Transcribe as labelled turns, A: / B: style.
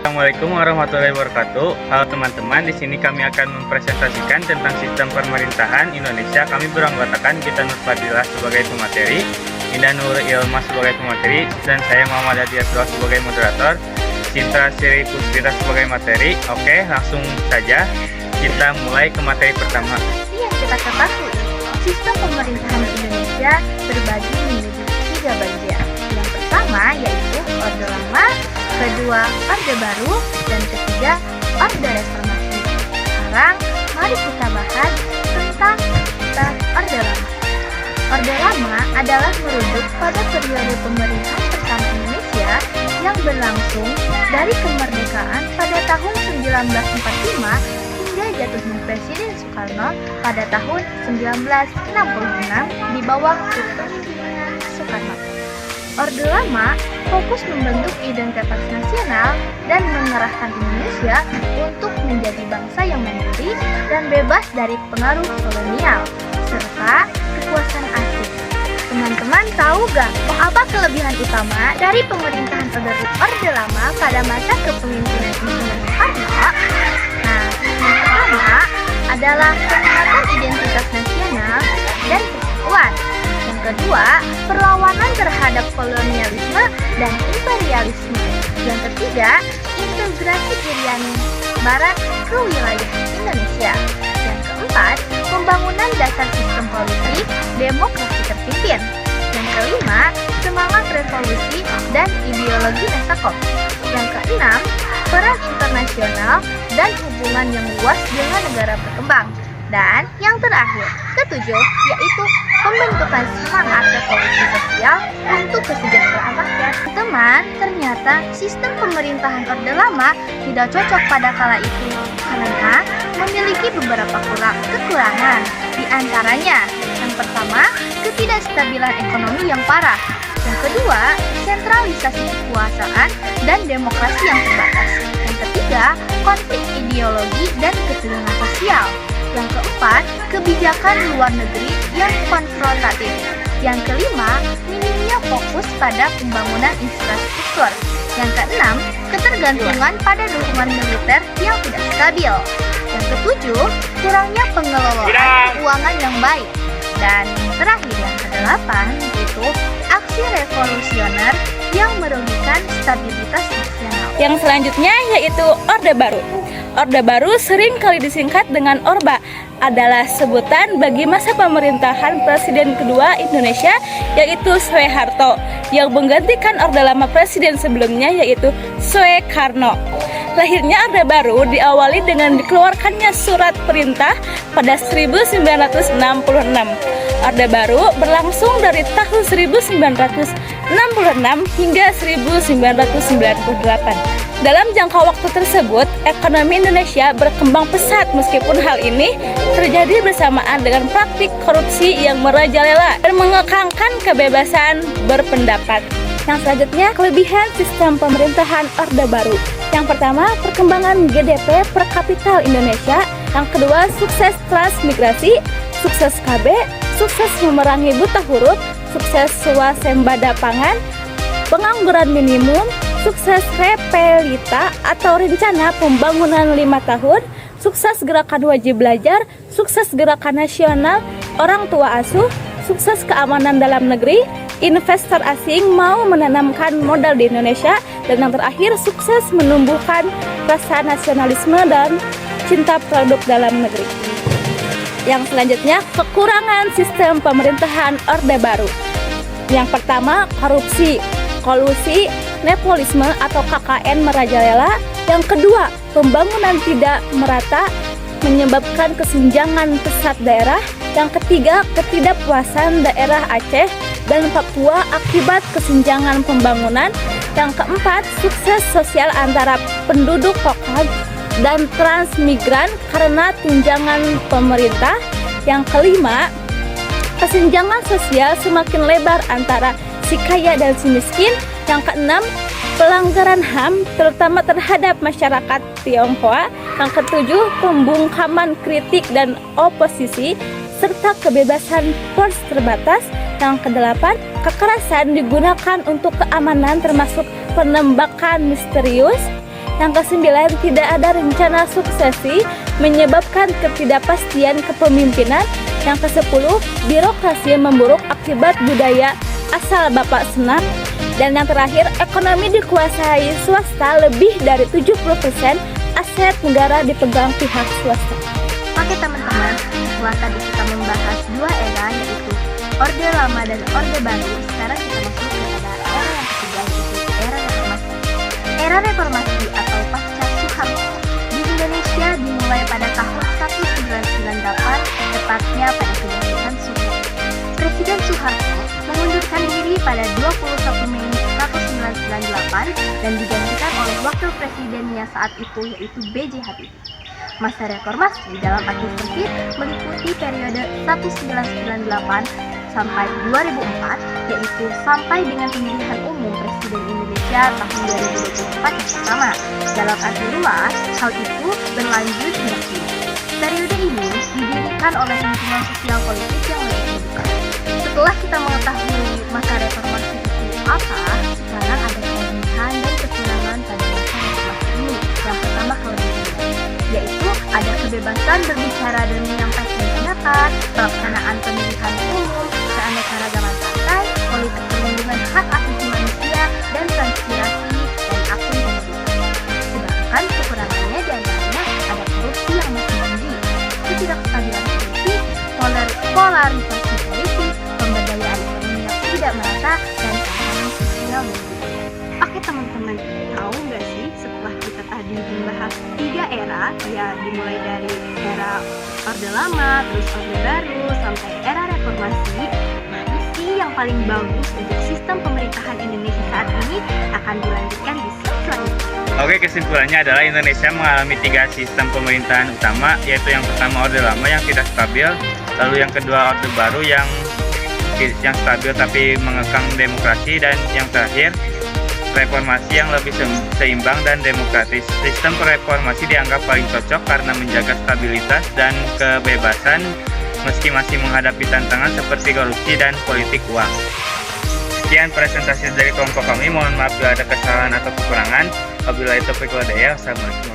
A: Assalamualaikum warahmatullahi wabarakatuh. Halo teman-teman, di sini kami akan mempresentasikan tentang sistem pemerintahan Indonesia. Kami beranggotakan Gita Nur Fadilah sebagai pemateri, Indah Nur Ilma sebagai pemateri, dan saya Muhammad Hadi Asrul sebagai moderator, Cinta Sri Puspita sebagai materi. Oke, langsung saja kita mulai ke materi pertama.
B: Yang kita ketahui, sistem pemerintahan Indonesia terbagi menjadi 3 bagian. Yang pertama yaitu Orde Lama, kedua Orde Baru, dan ketiga Orde Reformasi. Sekarang mari kita bahas tentang Orde Lama. Orde Lama adalah merujuk pada periode pemerintahan pertama Indonesia yang berlangsung dari kemerdekaan pada tahun 1945 hingga jatuhnya Presiden Soekarno pada tahun 1966 di bawah Dr. Soekarno. Orde Lama fokus membentuk identitas nasional dan mengerahkan Indonesia untuk menjadi bangsa yang mandiri dan bebas dari pengaruh kolonial serta kekuasaan asing. Teman-teman tahu gak apa kelebihan utama dari pemerintahan Orde Lama pada masa kepemimpinan Insinyur Soekarno? Nah, yang pertama adalah peningkatan identitas nasional dan persatuan. Yang kedua, perlawanan terhadap kolonialisme dan imperialisme. Yang ketiga, integrasi Irian Barat ke wilayah Indonesia. Yang keempat, pembangunan dasar sistem politik demokrasi terpimpin. Yang kelima, semangat revolusi dan ideologi Nasakop. Yang keenam, peran internasional dan hubungan yang luas dengan negara berkembang. Dan yang terakhir, ketujuh, yaitu pembentukan semangat revolusi sosial untuk kesejahteraan rakyat. Teman, ternyata sistem pemerintahan Orde Lama tidak cocok pada kala itu karena memiliki beberapa kekurangan. Di antaranya, yang pertama, ketidakstabilan ekonomi yang parah. Yang kedua, sentralisasi kekuasaan dan demokrasi yang terbatas. Yang ketiga, konflik ideologi dan keturunan sosial. Yang keempat, kebijakan luar negeri yang konfrontatif. Yang kelima, minimnya fokus pada pembangunan infrastruktur. Yang keenam, ketergantungan pada dukungan militer yang tidak stabil. Yang ketujuh, kurangnya pengelolaan keuangan yang baik. Dan yang terakhir, yang kedelapan, yaitu aksi revolusioner yang merugikan stabilitas nasional.
C: Yang selanjutnya yaitu Orde Baru. Orde Baru sering kali disingkat dengan Orba, adalah sebutan bagi masa pemerintahan Presiden kedua Indonesia yaitu Soeharto yang menggantikan Orde Lama Presiden sebelumnya yaitu Soekarno. Lahirnya Orde Baru diawali dengan dikeluarkannya surat perintah pada 1966. Orde Baru berlangsung dari tahun 1966 hingga 1998. Dalam jangka waktu tersebut, ekonomi Indonesia berkembang pesat meskipun hal ini terjadi bersamaan dengan praktik korupsi yang merajalela dan mengekangkan kebebasan berpendapat. Yang selanjutnya, kelebihan sistem pemerintahan Orde Baru. Yang pertama, perkembangan GDP per kapita Indonesia. Yang kedua, sukses transmigrasi, sukses KB, sukses memerangi buta huruf, sukses swasembada pangan, pengangguran minimum, sukses repelita atau rencana pembangunan 5 tahun, sukses gerakan wajib belajar, sukses gerakan nasional orang tua asuh, sukses keamanan dalam negeri, investor asing mau menanamkan modal di Indonesia, dan yang terakhir sukses menumbuhkan rasa nasionalisme dan cinta produk dalam negeri. Yang selanjutnya, kekurangan sistem pemerintahan Orde Baru. Yang pertama, korupsi, kolusi, nepotisme atau KKN merajalela. Yang kedua, pembangunan tidak merata menyebabkan kesenjangan pusat daerah. Yang ketiga, ketidakpuasan daerah Aceh dan Papua akibat kesenjangan pembangunan. Yang keempat, sukses sosial antara penduduk lokal dan transmigran karena tunjangan pemerintah. Yang kelima, kesenjangan sosial semakin lebar antara si kaya dan si miskin. Yang keenam, pelanggaran HAM terutama terhadap masyarakat Tionghoa. Yang ketujuh, pembungkaman kritik dan oposisi serta kebebasan pers terbatas. Yang kedelapan, kekerasan digunakan untuk keamanan termasuk penembakan misterius. Yang ke-9, tidak ada rencana suksesi menyebabkan ketidakpastian kepemimpinan. Yang ke-10, birokrasi memburuk akibat budaya asal bapak senang. Dan yang terakhir, ekonomi dikuasai swasta, lebih dari 70% aset negara dipegang pihak swasta.
B: Oke teman-teman, setelah tadi kita membahas dua era, yaitu Orde Lama dan Orde Baru, sekarang kita masuk kepada era yang ketiga, yaitu era reformasi. Era reformasi atau pasca Soeharto di Indonesia dimulai pada tahun 1998, tepatnya pada kedatangan Soeharto. Presiden Soeharto mengundurkan diri pada 21 Mei 1998 dan digantikan oleh wakil presidennya saat itu, yaitu B.J. Habibie. Masa reformasi dalam arti sempit meliputi periode 1998 sampai 2004, yaitu sampai dengan pemilihan umum Presiden Indonesia tahun 2024 yang pertama. Dalam arti luas, hal itu berlanjut hingga kini. Periode ini didirikan oleh lingkungan sosial politik yang lebih terbuka. Setelah kita mengetahui masa reformasi itu apa, sekarang ada kelebihan dan kekurangan pada masa reformasi ini. Yang pertama kelebihan, yaitu ada kebebasan berbicara dan menyampaikan pendapat, pelaksanaan pemilihan umum, keanekaragaman partai, politik perlindungan hak asasi manusia, dan transpirasi dan akun pemerintah. Sedangkan kekurangannya diantaranya ada korupsi yang masih tinggi, ketidakstabilan politik, polarisasi politik, pemberdayaan ekonomi yang tidak merata, dan tantangan sosial dan budaya. Oke teman-teman, tahu nggak sih setelah kita tadi membahas 3 era, ya dimulai dari era Orde Lama, terus Orde Baru, sampai era reformasi, mana sih yang paling bagus untuk sistem pemerintahan Indonesia saat ini akan dilanjutkan di slide selanjutnya.
A: Oke, kesimpulannya adalah Indonesia mengalami 3 sistem pemerintahan utama, yaitu yang pertama Orde Lama yang tidak stabil, lalu yang kedua Orde Baru yang stabil tapi mengekang demokrasi, dan yang terakhir reformasi yang lebih seimbang dan demokratis. Sistem reformasi dianggap paling cocok karena menjaga stabilitas dan kebebasan meski masih menghadapi tantangan seperti korupsi dan politik uang. Sekian presentasi dari kelompok kami. Mohon maaf bila ada kesalahan atau kekurangan. Wabillahi taufiq wal hidayah. Assalamualaikum.